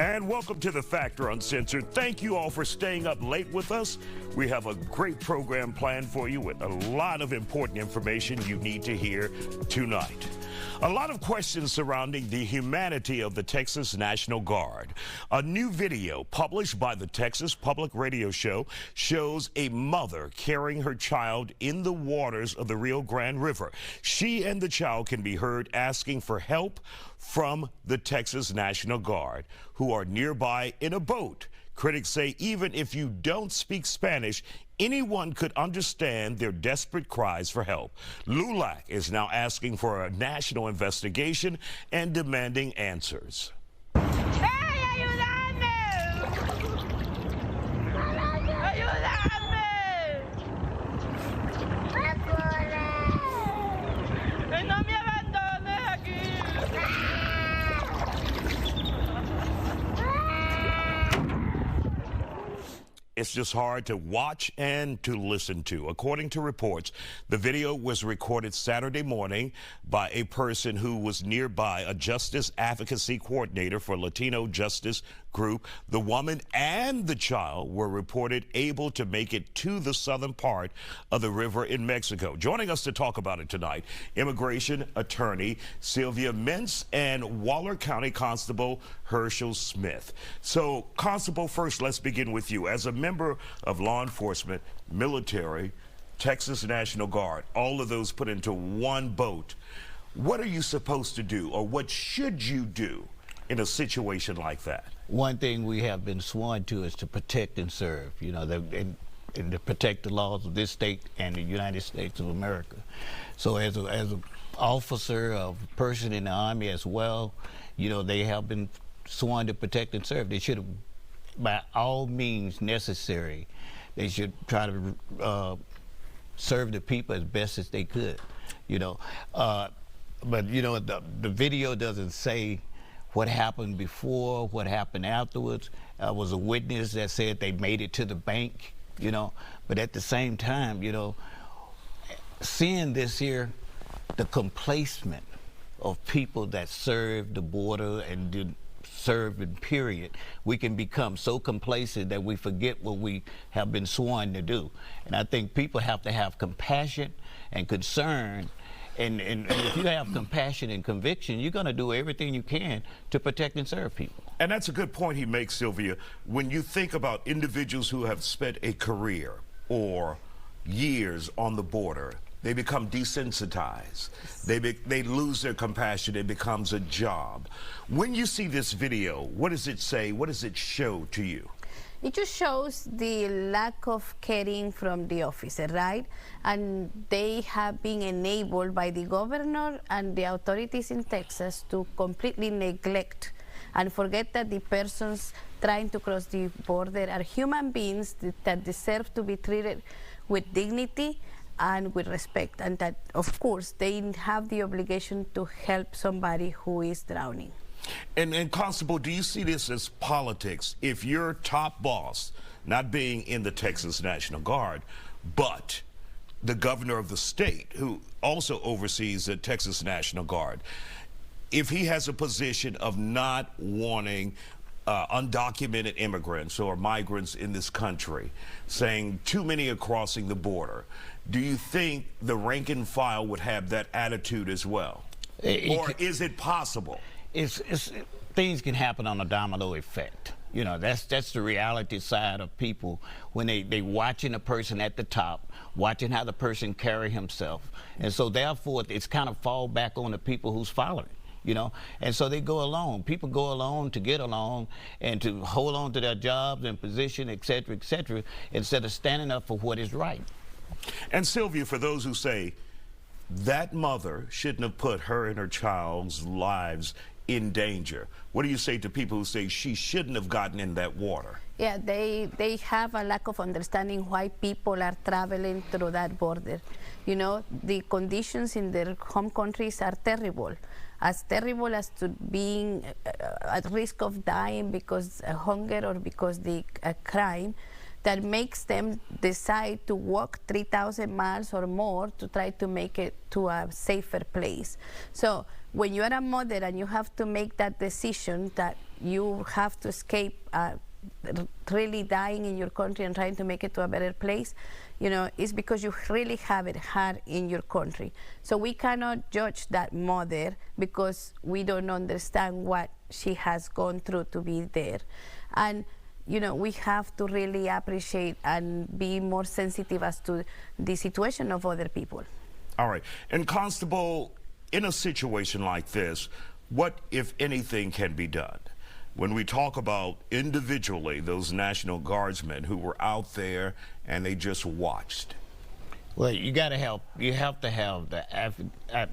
And welcome to the Factor Uncensored. Thank you all for staying up late with us. We have a great program planned for you with a lot of important information you need to hear tonight. A lot of questions surrounding the humanity of the Texas National Guard. A new video published by the Texas Public Radio Show shows a mother carrying her child in the waters of the Rio Grande River. She and the child can be heard asking for help from the Texas National Guard, who are nearby in a boat. Critics say even if you don't speak Spanish, anyone could understand their desperate cries for help. LULAC is now asking for a national investigation and demanding answers. It's just hard to watch and to listen to. According to reports, the video was recorded Saturday morning by a person who was nearby, a justice advocacy coordinator for Latino Justice Group. The woman and the child were reported able to make it to the southern part of the river in Mexico. Joining us to talk about it tonight, immigration attorney Sylvia Mintz and Waller County Constable Herschel Smith. So, Constable, first, let's begin with you. As a member of law enforcement, military, Texas National Guard, all of those put into one boat, what are you supposed to do, or what should you do in a situation like that? One thing we have been sworn to is to protect and serve, you know, and to protect the laws of this state and the United States of America. So as an officer, a person in the Army as well, you know, they have been sworn to protect and serve. They should have, by all means necessary, they should try to serve the people as best as they could, you know. But, you know, the video doesn't say what happened before, what happened afterwards. I was a witness that said they made it to the bank, you know. But at the same time, you know, seeing this here, the complacement of people that serve the border and did serve in period, we can become so complacent that we forget what we have been sworn to do. And I think people have to have compassion and concern. And if you have compassion and conviction, you're going to do everything you can to protect and serve people. And that's a good point he makes, Sylvia. When you think about individuals who have spent a career or years on the border, they become desensitized. They lose their compassion. It becomes a job. When you see this video, what does it say? What does it show to you? It just shows the lack of caring from the officer, right? And they have been enabled by the governor and the authorities in Texas to completely neglect and forget that the persons trying to cross the border are human beings that deserve to be treated with dignity and with respect, and that, of course, they have the obligation to help somebody who is drowning. And Constable, do you see this as politics? If your top boss, not being in the Texas National Guard, but the governor of the state, who also oversees the Texas National Guard, if he has a position of not wanting undocumented immigrants or migrants in this country, saying too many are crossing the border, do you think the rank and file would have that attitude as well? Or is it possible? Things can happen on a domino effect. You know, that's the reality side of people when they watching a person at the top, watching how the person carry himself. And so therefore it's kind of fall back on the people who's following, you know. And so they go along. People go along to get along and to hold on to their jobs and position, et cetera, instead of standing up for what is right. And Sylvia, for those who say that mother shouldn't have put her and her child's lives in danger, what do you say to people who say she shouldn't have gotten in that water? Yeah, they have a lack of understanding why people are traveling through that border. You know, the conditions in their home countries are terrible as to being at risk of dying because of hunger or because of a crime that makes them decide to walk 3,000 miles or more to try to make it to a safer place. So when you are a mother and you have to make that decision that you have to escape really dying in your country and trying to make it to a better place, it's because you really have it hard in your country. So we cannot judge that mother because we don't understand what she has gone through to be there. And we have to really appreciate and be more sensitive as to the situation of other people. All right. And Constable, in a situation like this, what, if anything, can be done? When we talk about individually those National Guardsmen who were out there and they just watched. Well, you got to help. You have to have the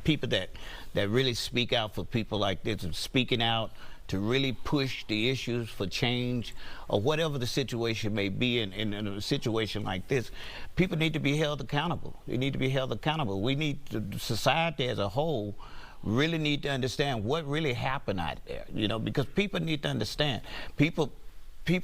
people that really speak out for people like this, and speaking out to really push the issues for change or whatever the situation may be. In a situation like this, people need to be held accountable. They need to be held accountable. We need society as a whole really need to understand what really happened out there, because people need to understand. People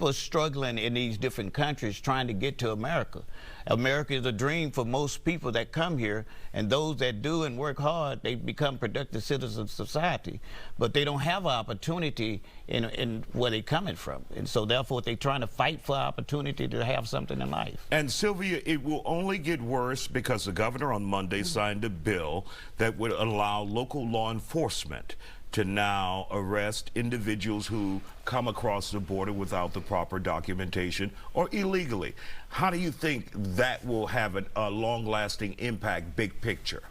are struggling in these different countries trying to get to America. America is a dream for most people that come here, and those that do and work hard, they become productive citizens of society. But they don't have an opportunity in where they're coming from. And so therefore they're trying to fight for opportunity to have something in life. And Sylvia, it will only get worse because the governor on Monday signed a bill that would allow local law enforcement to now arrest individuals who come across the border without the proper documentation or illegally. How do you think that will have a long-lasting impact, big picture?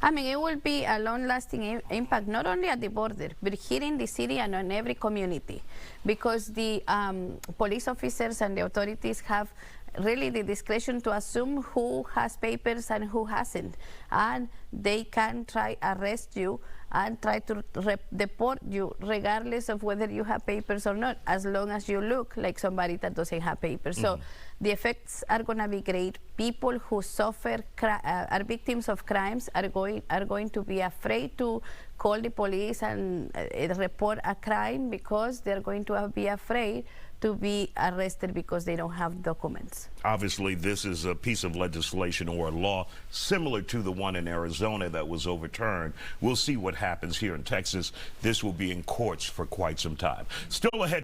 I mean, it will be a long-lasting impact, not only at the border, but here in the city and in every community, because the police officers and the authorities have really the discretion to assume who has papers and who hasn't, and they can try arrest you and try to deport you regardless of whether you have papers or not, as long as you look like somebody that doesn't have papers. So the effects are going to be great. People who suffer, are victims of crimes are going to be afraid to call the police and report a crime because they're going to be afraid to be arrested because they don't have documents. Obviously, this is a piece of legislation or a law similar to the one in Arizona that was overturned. We'll see what happens here in Texas. This will be in courts for quite some time. Still ahead.